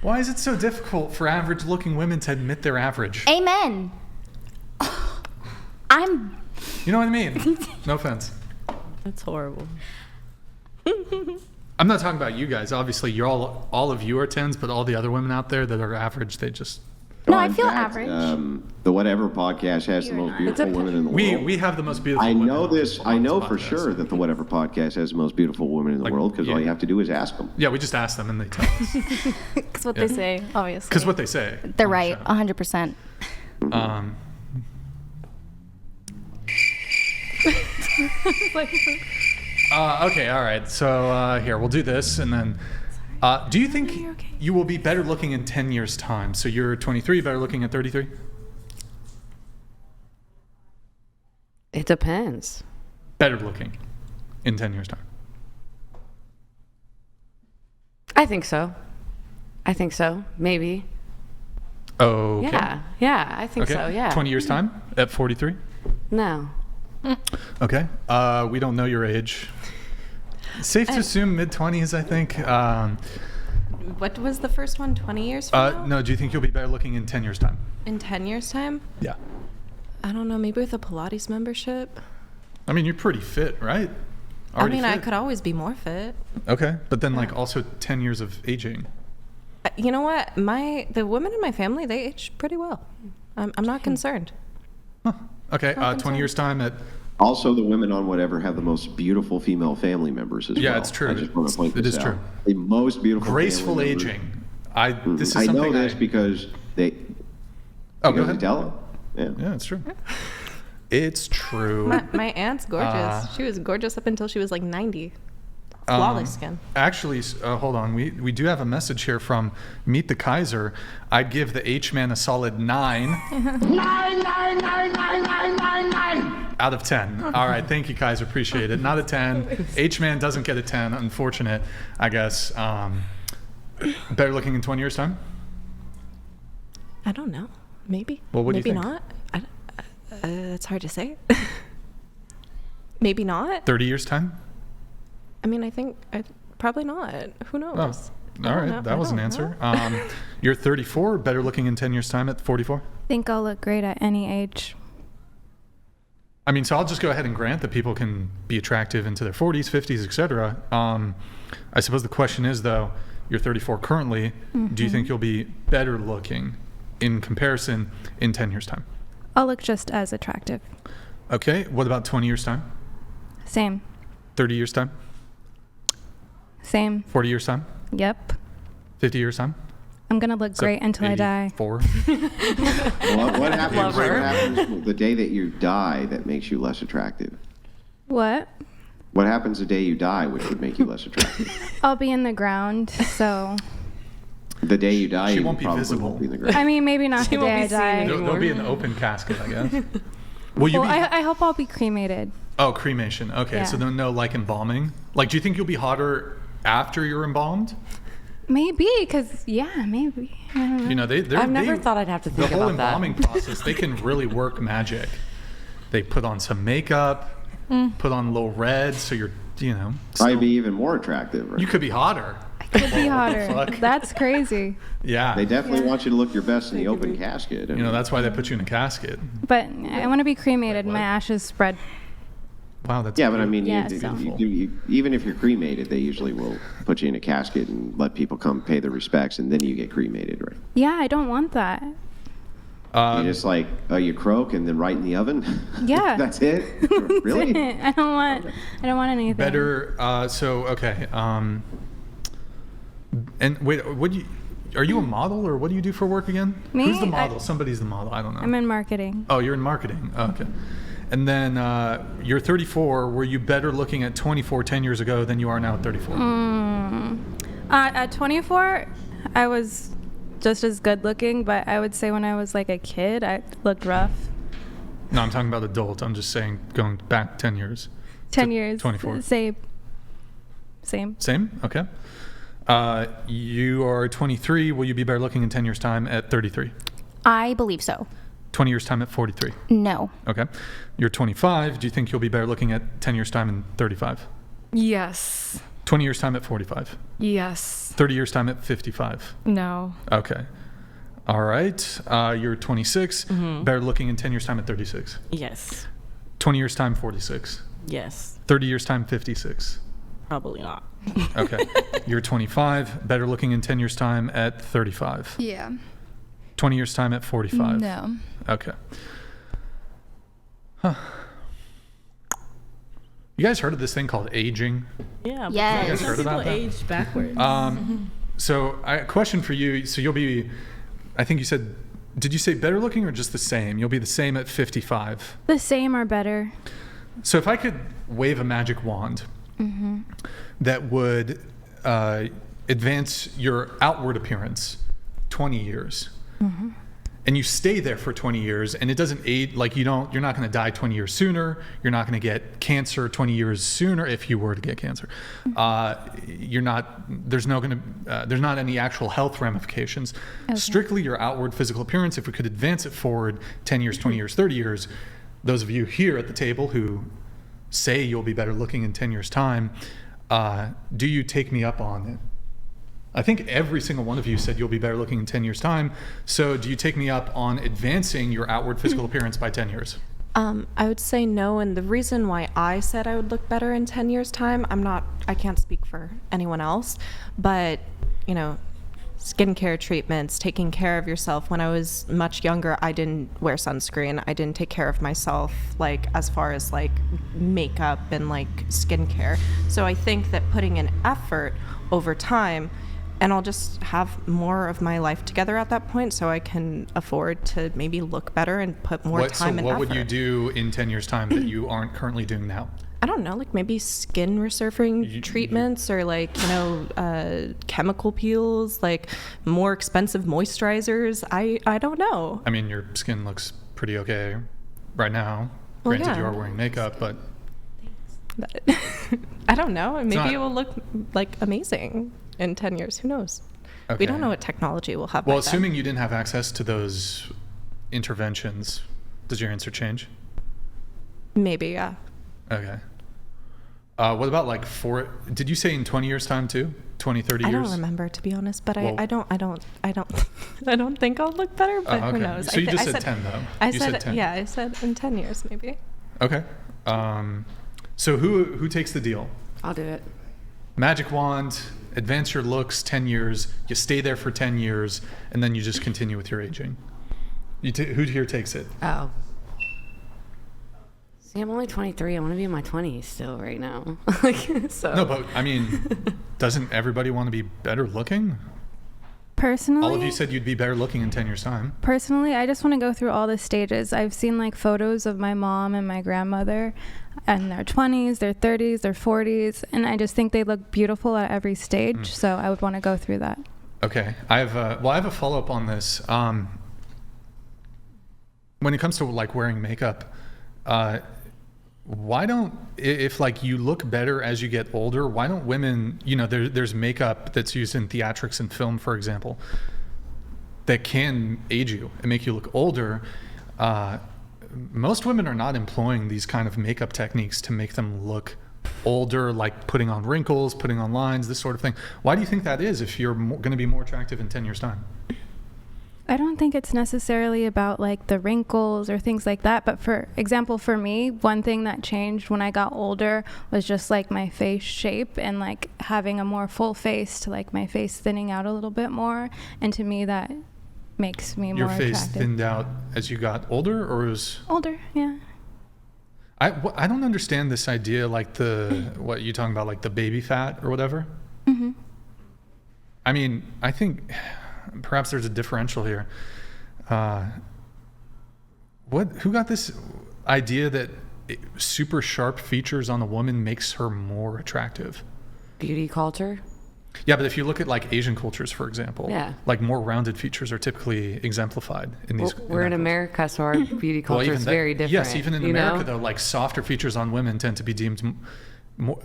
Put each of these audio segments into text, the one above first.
Why is it so difficult for average-looking women to admit they're average? Amen. You know what I mean? No offense. That's horrible. I'm not talking about you guys. Obviously, you're all of you are 10s, but all the other women out there that are average, they just... No, In I feel fact, average. The Whatever podcast has the most beautiful women in the world. We have the most beautiful I women know this. I know for podcast. sure that the Whatever podcast has the most beautiful women in the world because all you have to do is ask them. Yeah, we just ask them and they tell us. Because what they say, obviously. Because what they say. They're right, 100%. Okay, all right. So here, we'll do this, and then... do you think you will be better looking in 10 years' time? So you're 23, better looking at 33? It depends. Better looking in 10 years' time. I think so. Maybe. Okay. Yeah, I think so, yeah. 20 years' time at 43? No. Okay. We don't know your age. Safe to assume mid-20s, I think. What was the first one? 20 years from now? No, do you think you'll be better looking in 10 years' time? In 10 years' time? Yeah. I don't know. Maybe with a Pilates membership. I mean, you're pretty fit, right? I mean, I fit. could always be more fit. Okay, but then like also 10 years of aging. You know what? The women in my family, they age pretty well. I'm not concerned. Huh. Okay, 20 years' time at... Also, the women on Whatever have the most beautiful female family members as well. Yeah, it's true. I just want to point It this is out. true. The most beautiful Graceful family members. aging. This is I something know this because they... Oh, go because ahead. they tell them. Yeah, it's true. It's true. My aunt's gorgeous. She was gorgeous up until she was like 90. Flawless skin. Actually, hold on. We do have a message here from Meet the Kaiser. I'd give the H-Man a solid 9. 9 out of 10. All right, thank you, Kaiser. Appreciate it. Not a 10. H-Man doesn't get a 10. Unfortunate, I guess. Better looking in 20 years' time? I don't know. Maybe. Well, what do you Maybe think? not. It's hard to say. Maybe not. 30 years' time? I mean, I think probably not. Who knows? Oh, all right. That was an answer. You're 34. Better looking in 10 years' time at 44? I think I'll look great at any age. I mean, so I'll just go ahead and grant that people can be attractive into their 40s, 50s, etc. I suppose the question is, though, you're 34 currently. Mm-hmm. Do you think you'll be better looking in comparison in 10 years' time? I'll look just as attractive. Okay. What about 20 years' time? Same. 30 years' time? Same. 40 years' time? Yep. 50 years' time? I'm going to look great until I die. 4? Well, what happens the day that you die that makes you less attractive? What? What happens the day you die which would make you less attractive? I'll be in the ground, so... The day you die, She you won't be probably visible. won't be in the ground. I mean, maybe not the won't day be I seen die. anymore. There'll be an open casket, I guess. Will you Well, be... I hope I'll be cremated. Oh, cremation. Okay, Yeah. so no like embalming? Like, do you think you'll be hotter after you're embalmed? Maybe, because, yeah, maybe. I don't know. You know, I've never thought I'd have to think the whole about that. embalming process, they can really work magic. They put on some makeup, put on a little red, so you're, Probably still- be even more attractive. Right? you could be hotter. Could be What the hotter. fuck? That's crazy. Yeah. They definitely want you to look your best in the open casket. You know, that's why they put you in a casket. But I want to be cremated. My ashes spread. Wow, that's Yeah, but I good. mean, Yeah, even if you're cremated, they usually will put you in a casket and let people come pay their respects, and then you get cremated, right? Yeah, I don't want that. You just like you croak and then right in the oven. Yeah. That's it. Really? I don't want anything. Better, okay. And wait, are you a model or what do you do for work again? Me? Who's the model? Somebody's the model. I don't know. I'm in marketing. Oh, you're in marketing. Oh, okay. And then you're 34. Were you better looking at 24 10 years ago than you are now at 34? At 24, I was just as good looking, but I would say when I was like a kid, I looked rough. No, I'm talking about adult. I'm just saying going back 10 years. 10 to years. 24. Same. Same? Okay. You are 23. Will you be better looking in 10 years' time at 33? I believe so. 20 years' time at 43? No. Okay. You're 25. Do you think you'll be better looking at 10 years' time in 35? Yes. 20 years time at 45. Yes. 30 years time at 55. No. Okay. All right. You're 26. Better looking in 10 years time at 36. Yes. 20 years time, 46. Yes. 30 years time, 56. Probably not. Okay. You're 25. Better looking in 10 years time at 35. Yeah. 20 years time at 45. No. Okay. Huh. You guys heard of this thing called aging? Yeah. but Yes. You guys some heard about people that? age backwards. So a question for you. So you'll be, I think you said, did you say better looking or just the same? You'll be the same at 55. The same or better. So if I could wave a magic wand that would advance your outward appearance 20 years, and you stay there for 20 years, and it doesn't age, like you're not going to die 20 years sooner. You're not going to get cancer 20 years sooner if you were to get cancer. There's not any actual health ramifications. Okay. Strictly your outward physical appearance. If we could advance it forward 10 years, 20 years, 30 years, those of you here at the table who say you'll be better looking in 10 years time, do you take me up on it? I think every single one of you said you'll be better looking in 10 years time. So do you take me up on advancing your outward physical appearance by 10 years? I would say no, and the reason why I said I would look better in 10 years' time, I can't speak for anyone else, but, skincare treatments, taking care of yourself. When I was much younger, I didn't wear sunscreen. I didn't take care of myself, as far as, makeup and, skincare. So I think that putting in effort over time, and I'll just have more of my life together at that point, so I can afford to maybe look better and put more time and effort. What would you do in 10 years' time that you aren't currently doing now? I don't know, maybe skin resurfacing treatments or chemical peels, more expensive moisturizers. I don't know. I mean, your skin looks pretty okay right now. Well, Granted, yeah. you are wearing makeup, but I don't know. Maybe not- it will look amazing in 10 years. Who knows? okay. We don't know what technology will have. Well, by then. assuming you didn't have access to those interventions, does your answer change? Maybe, yeah. Okay. What about did you say in 20 years time too? 20, 30 years? I don't remember, to be honest, but Well- I don't think I'll look better, but Oh, who okay. knows? So you just said 10 though. I You said 10. yeah, I said in 10 years maybe. Okay. So who takes the deal? I'll do it. Magic wand, advance your looks 10 years, you stay there for 10 years, and then you just continue with your aging. Who here takes it? Oh. See, I'm only 23. I want to be in my 20s still right now. So. No, but I mean, doesn't everybody want to be better looking? Personally, All of you said you'd be better looking in 10 years' time. Personally, I just want to go through all the stages. I've seen photos of my mom and my grandmother in their 20s, their 30s, their 40s, and I just think they look beautiful at every stage. So I would want to go through that. Okay. I have a follow-up on this. When it comes to wearing makeup, why don't, if you look better as you get older, why don't women, there's makeup that's used in theatrics and film, for example, that can age you and make you look older. Most women are not employing these kind of makeup techniques to make them look older, like putting on wrinkles, putting on lines, this sort of thing. Why do you think that is if you're going to be more attractive in 10 years' time? I don't think it's necessarily about the wrinkles or things like that. But for example, for me, one thing that changed when I got older was just my face shape and having a more full face to my face thinning out a little bit more. And to me, that makes me more attractive. Your face thinned out as you got older, or was Older, yeah. I don't understand this idea, what you talking about, the baby fat or whatever. Mm-hmm. I mean, I think perhaps there's a differential here. Who got this idea that super sharp features on a woman makes her more attractive? Beauty culture. Yeah, but if you look at Asian cultures, for example, Yeah. more rounded features are typically exemplified in these. We're in that culture. America, so our beauty Well, culture even is that- very different. Yes, even in you America, know? though, softer features on women tend to be deemed more.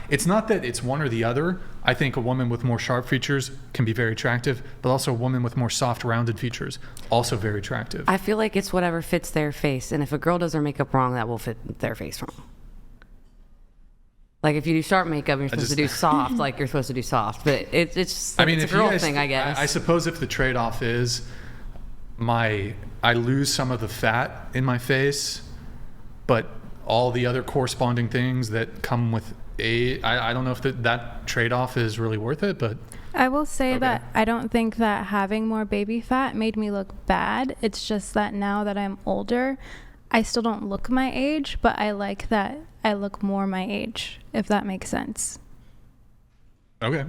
It's not that it's one or the other. I think a woman with more sharp features can be very attractive, but also a woman with more soft, rounded features also very attractive. I feel like it's whatever fits their face, and if a girl does her makeup wrong, that will fit their face wrong. Like if you do sharp makeup, you're supposed to do just- soft. Like you're supposed to do soft, but it's just like, it's a if you girl guys- thing, I guess. I suppose if the trade-off is I lose some of the fat in my face, but all the other corresponding things that come with I don't know if that trade-off is really worth it, but I will say Okay. that I don't think that having more baby fat made me look bad. It's just that now that I'm older, I still don't look my age, but I like that I look more my age, if that makes sense. okay.